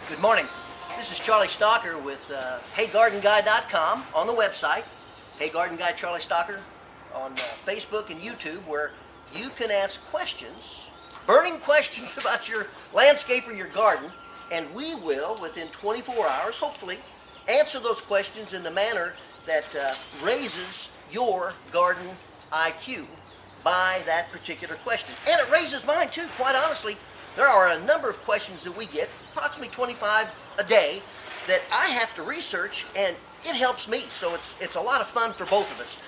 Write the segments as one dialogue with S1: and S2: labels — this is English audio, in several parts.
S1: Good morning. This is Charlie Stocker with HeyGardenGuy.com on the website. Hey Garden Guy Charlie Stocker on Facebook and YouTube, where you can ask questions, burning questions about your landscape or your garden, and we will, within 24 hours, hopefully, answer those questions in the manner that raises your garden IQ by that particular question. And it raises mine too, quite honestly. There are a number of questions that we get, approximately 25 a day, that I have to research, and it helps me. So it's a lot of fun for both of us.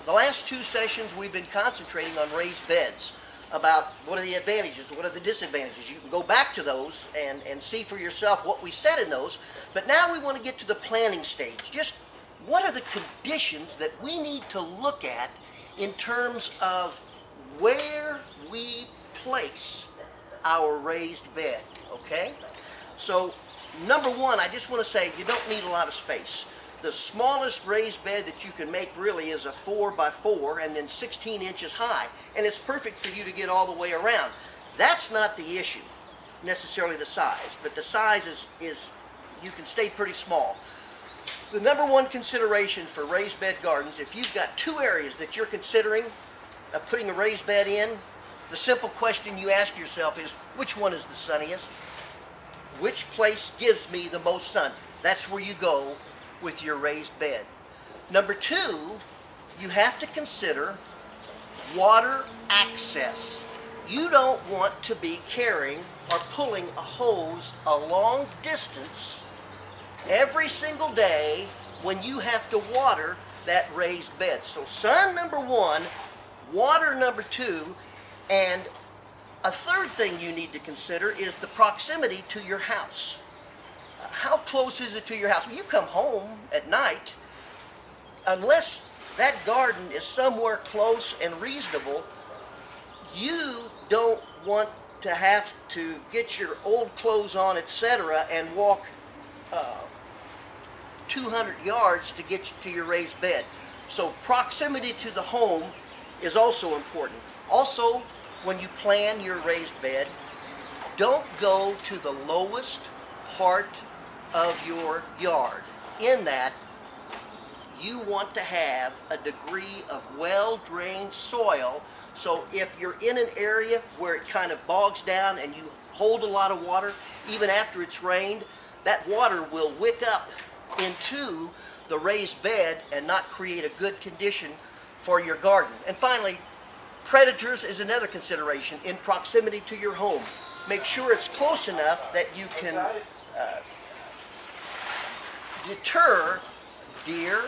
S1: The last two sessions we've been concentrating on raised beds, about what are the advantages, what are the disadvantages. You can go back to those and see for yourself what we said in those. But now we want to get to the planning stage. Just what are the conditions that we need to look at in terms of where we place our raised bed, okay? So, number one, I just want to say you don't need a lot of space. The smallest raised bed that you can make really is a 4x4 and then 16 inches high, and it's perfect for you to get all the way around. That's not the issue, necessarily the size, but the size is you can stay pretty small. The number one consideration for raised bed gardens, if you've got two areas that you're considering putting a raised bed in, the simple question you ask yourself is, which one is the sunniest? Which place gives me the most sun? That's where you go with your raised bed. Number two, you have to consider water access. You don't want to be carrying or pulling a hose a long distance every single day when you have to water that raised bed. So sun number one, water number two, and a third thing you need to consider is the proximity to your house. How close is it to your house? When you come home at night, unless that garden is somewhere close and reasonable, you don't want to have to get your old clothes on, etc., and walk 200 yards to get to your raised bed. So proximity to the home is also important. Also, when you plan your raised bed, don't go to the lowest part of your yard. In that, you want to have a degree of well-drained soil, so if you're in an area where it kind of bogs down and you hold a lot of water, even after it's rained, that water will wick up into the raised bed and not create a good condition for your garden. And finally, predators is another consideration in proximity to your home. Make sure it's close enough that you can deter deer,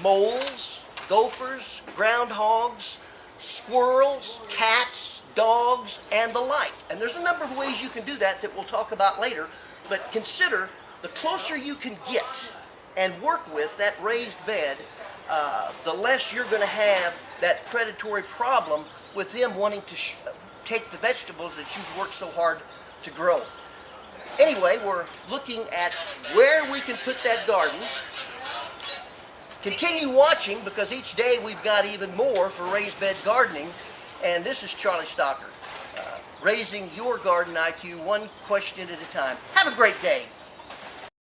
S1: moles, gophers, groundhogs, squirrels, cats, dogs, and the like. And there's a number of ways you can do that we'll talk about later, but consider the closer you can get and work with that raised bed, the less you're going to have that predatory problem with them wanting to take the vegetables that you've worked so hard to grow. Anyway, we're looking at where we can put that garden. Continue watching, because each day we've got even more for raised bed gardening. And this is Charlie Stocker, raising your garden IQ one question at a time. Have a great day.